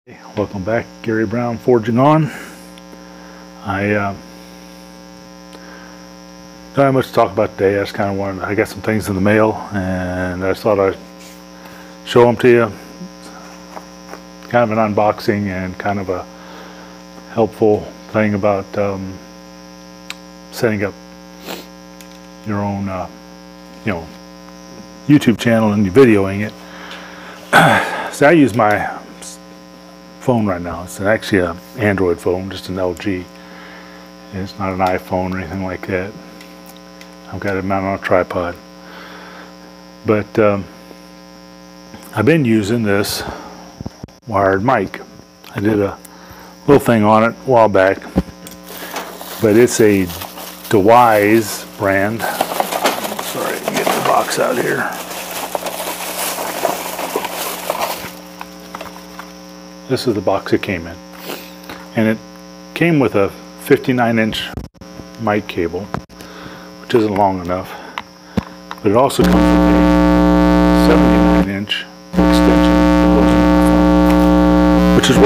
Hey, welcome back, Gary Brown Forging On. I don't have much to talk about today. I just kind of wanted, I got some things in the mail and I just thought I'd show them to you. Kind of an unboxing and kind of a helpful thing about setting up your own YouTube channel and videoing it. So I use my phone right now. It's actually an Android phone, just an LG. It's not an iPhone or anything like that. I've got it mounted on a tripod. But I've been using this wired mic. I did a little thing on it a while back, but it's a DeWise brand. Sorry, get the box out here. This is the box it came in, and it came with a 59-inch mic cable, which isn't long enough, but it also comes with a 79-inch extension, which is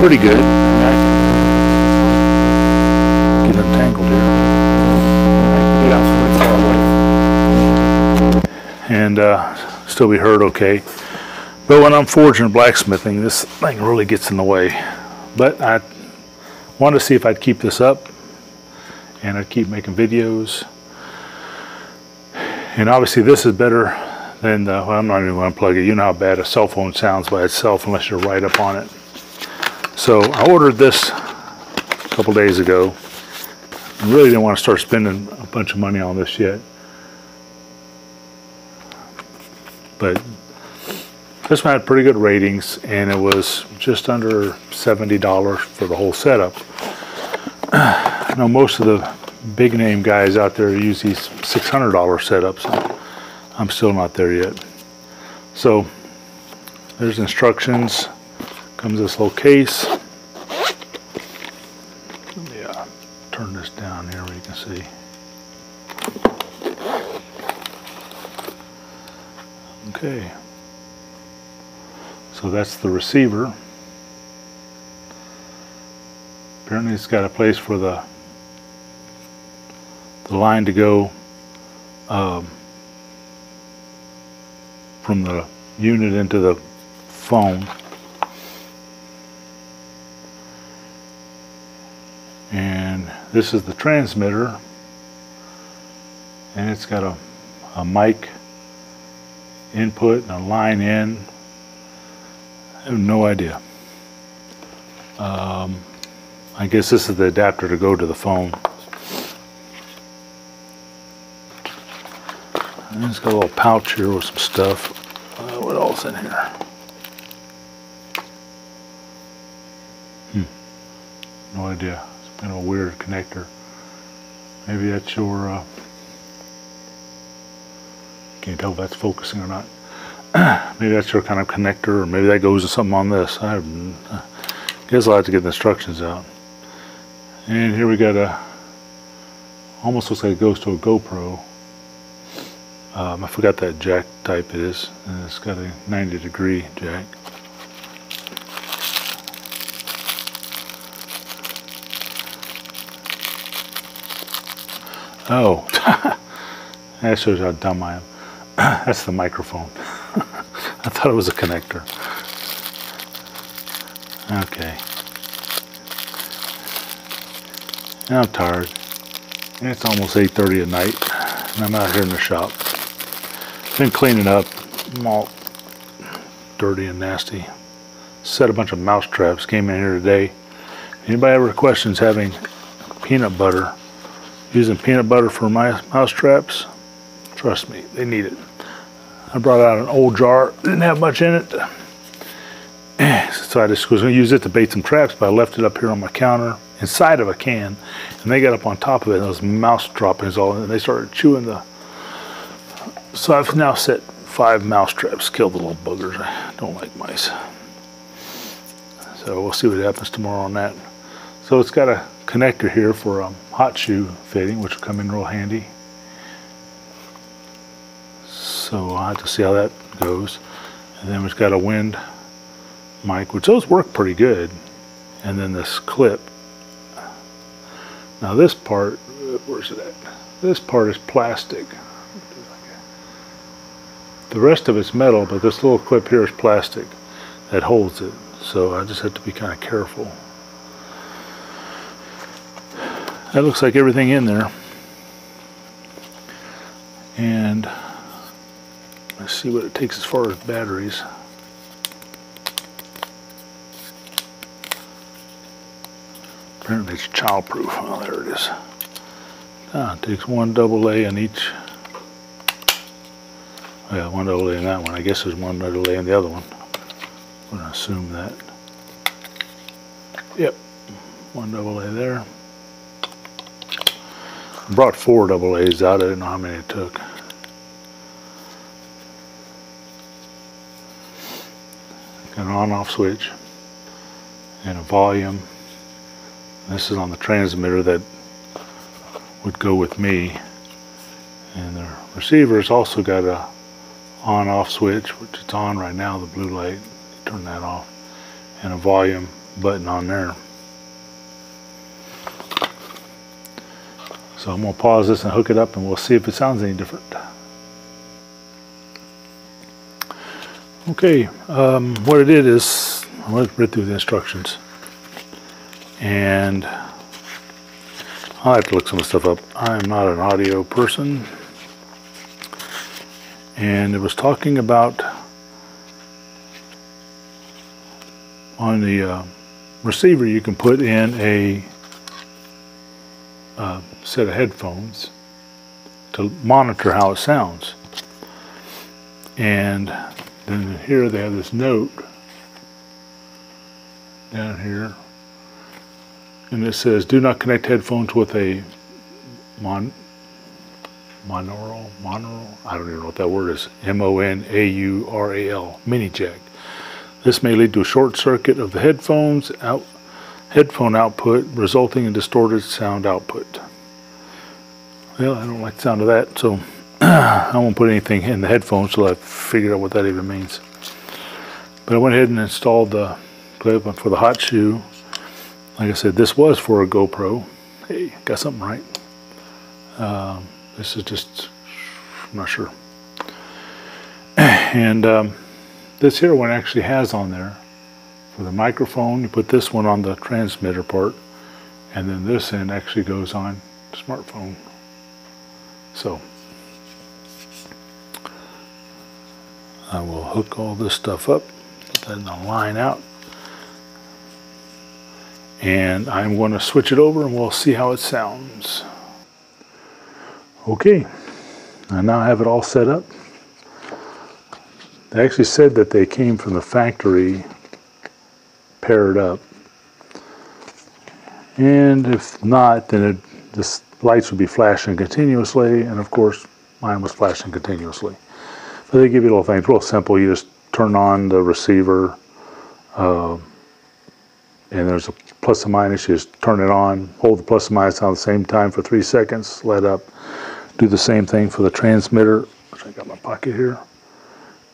pretty good. I mean, get untangled here. I can get out far away and still be heard okay. But when I'm forging and blacksmithing, this thing really gets in the way. But I wanted to see if I'd keep this up, and I'd keep making videos. And obviously this is better than well, I'm not even going to plug it. You know how bad a cell phone sounds by itself unless you're right up on it. So I ordered this a couple days ago. I really didn't want to start spending a bunch of money on this yet. But this one had pretty good ratings, and it was just under $70 for the whole setup. I know most of the big name guys out there use these $600 setups. I'm still not there yet. So there's instructions. Comes this little case. Let me turn this down here where you can see. Okay. So that's the receiver. Apparently it's got a place for the line to go from the unit into the phone. And this is the transmitter, and it's got a mic input and a line in. I have no idea. I guess this is the adapter to go to the phone. And it's got a little pouch here with some stuff. What else in here? No idea. It's kind of a weird connector. Maybe that's your... can't tell if that's focusing or not. Maybe that's your kind of connector, or maybe that goes to something on this. I guess I'll have to get the instructions out. And here we got almost looks like it goes to a GoPro. I forgot that jack type it is, and it's got a 90-degree jack. Oh, that shows how dumb I am. That's the microphone. I thought it was a connector. Okay. And I'm tired. And it's almost 8:30 at night. And I'm out here in the shop. Been cleaning up. I'm all dirty and nasty. Set a bunch of mouse traps. Came in here today. Anybody ever questions having peanut butter? Using peanut butter for my mouse traps? Trust me, they need it. I brought out an old jar, didn't have much in it. So I just was going to use it to bait some traps, but I left it up here on my counter inside of a can, and they got up on top of it, and those mouse droppings all in, and they started chewing the... So I've now set 5 mouse traps, killed the little buggers. I don't like mice. So we'll see what happens tomorrow on that. So it's got a connector here for a hot shoe fitting, which will come in real handy. So I'll have to see how that goes. And then we've got a wind mic, which those work pretty good, and then this clip. Now this part, where's it at? This part is plastic. The rest of it's metal, but this little clip here is plastic that holds it. So I just have to be kind of careful. That looks like everything in there. And let's see what it takes as far as batteries. Apparently it's childproof. Oh, there it is. It takes one AA in each. Oh, yeah, one AA in that one. I guess there's one AA in the other one. I'm going to assume that. Yep, one AA there. I brought 4 AA's out. I didn't know how many it took. Got an on-off switch and a volume. This is on the transmitter that would go with me. And the receiver's also got a on-off switch, which it's on right now, the blue light. Turn that off. And a volume button on there. So I'm going to pause this and hook it up and we'll see if it sounds any different. Okay, what I did is, I went right through the instructions. And I'll have to look some of the stuff up. I'm not an audio person. And it was talking about on the receiver you can put in a set of headphones to monitor how it sounds. And then here they have this note down here, and it says do not connect headphones with a monaural, I don't even know what that word is, M-O-N-A-U-R-A-L, mini jack. This may lead to a short circuit of the headphone output, resulting in distorted sound output. Well, I don't like the sound of that, so I won't put anything in the headphones till I figure out what that even means. But I went ahead and installed the clip for the hot shoe. Like I said, this was for a GoPro. Hey, got something right. This is just, I'm not sure. And this here one actually has on there for the microphone. You put this one on the transmitter part, and then this end actually goes on the smartphone. So I will hook all this stuff up, put that in the line out, and I'm going to switch it over and we'll see how it sounds. Okay, I now have it all set up. They actually said that they came from the factory paired up, and if not, then the lights would be flashing continuously, and of course mine was flashing continuously. But they give you little things, real simple. You just turn on the receiver, and there's a plus and minus. You just turn it on, hold the plus and minus on at the same time for 3 seconds, let up. Do the same thing for the transmitter, which I got in my pocket here.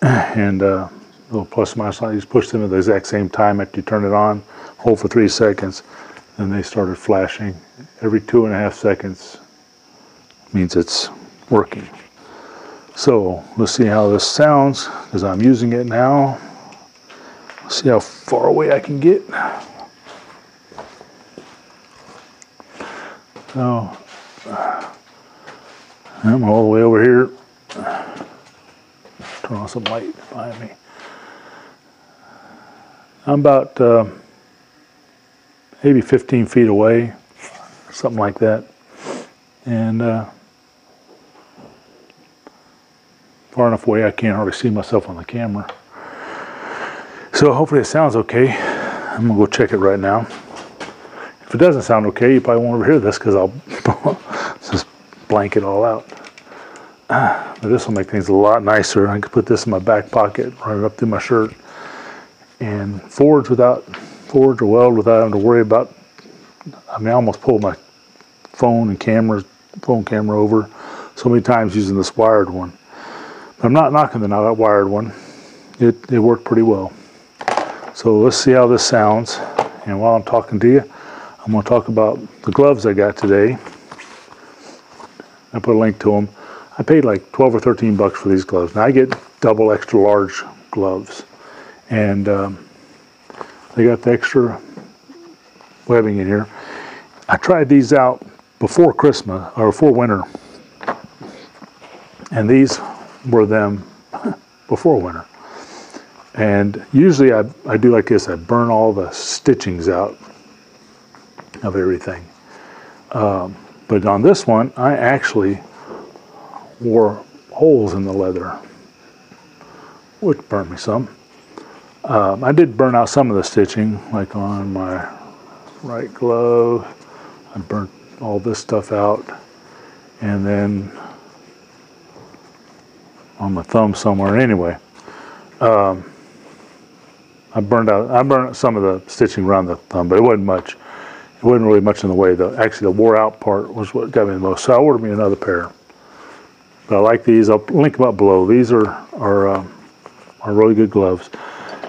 And little plus and minus, you just push them at the exact same time after you turn it on, hold for 3 seconds, then they started flashing. Every 2.5 seconds means it's working. So let's see how this sounds, because I'm using it now. Let's see how far away I can get. So I'm all the way over here. Turn on some light behind me. I'm about maybe 15 feet away, something like that. And far enough away I can't hardly see myself on the camera. So hopefully it sounds okay. I'm gonna go check it right now. If it doesn't sound okay, you probably won't ever hear this because I'll just blank it all out. But this will make things a lot nicer. I can put this in my back pocket, run it up through my shirt, and forge or weld without having to worry about. I mean, I almost pulled my phone camera over so many times using this wired one. But I'm not knocking the wired one. It worked pretty well. So let's see how this sounds. And while I'm talking to you, I'm going to talk about the gloves I got today. I put a link to them. I paid like 12 or 13 bucks for these gloves. Now I get double extra large gloves. And they got the extra webbing in here. I tried these out before Christmas, or before winter. And these were them before winter. And usually I do like this. I burn all the stitchings out of everything. But on this one, I actually wore holes in the leather, which burned me some. I did burn out some of the stitching, like on my right glove. I burnt all this stuff out. And then on my thumb somewhere. Anyway, I burned out some of the stitching around the thumb, but it wasn't much. It wasn't really much in the way. Actually, the wore out part was what got me the most. So I ordered me another pair. But I like these. I'll link them up below. These are really good gloves.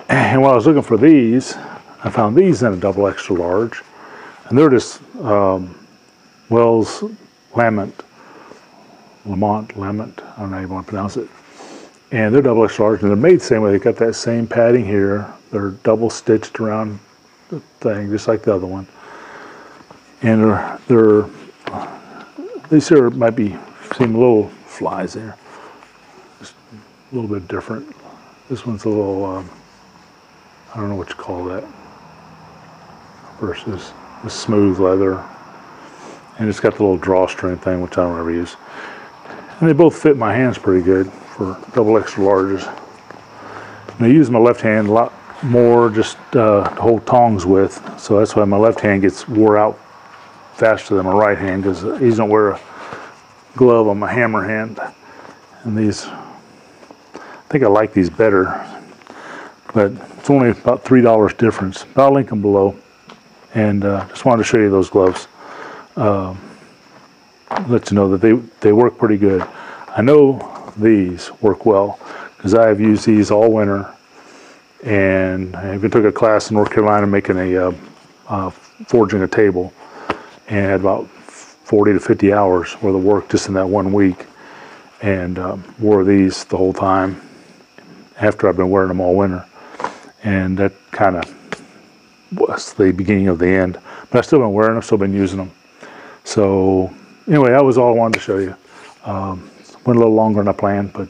And while I was looking for these, I found these in a double extra large, and they're just Wells Lamont. I don't know how you want to pronounce it. And they're double extra large, and they're made the same way. They got that same padding here. They're double stitched around the thing, just like the other one. And these here might be seem little flies there, just a little bit different. This one's a little I don't know what you call that, versus the smooth leather, and it's got the little drawstring thing, which I don't ever use. And they both fit my hands pretty good for double extra larges. And I use my left hand a lot more just to hold tongs with, so that's why my left hand gets wore out faster than my right hand, because I usually don't wear a glove on my hammer hand. And these, I think I like these better, but it's only about $3 difference. But I'll link them below. And just wanted to show you those gloves. Let you know that they work pretty good. I know these work well because I have used these all winter, and I even took a class in North Carolina making a forging a table, and had about 40 to 50 hours worth of work just in that 1 week, and wore these the whole time after I've been wearing them all winter, and that kind of was the beginning of the end. But I've still been wearing them, still been using them. So anyway, that was all I wanted to show you. Went a little longer than I planned, but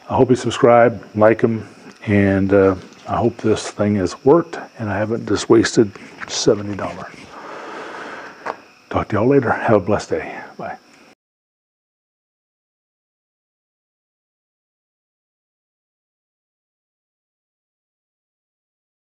I hope you subscribe, like them, and I hope this thing has worked and I haven't just wasted $70. Talk to y'all later. Have a blessed day.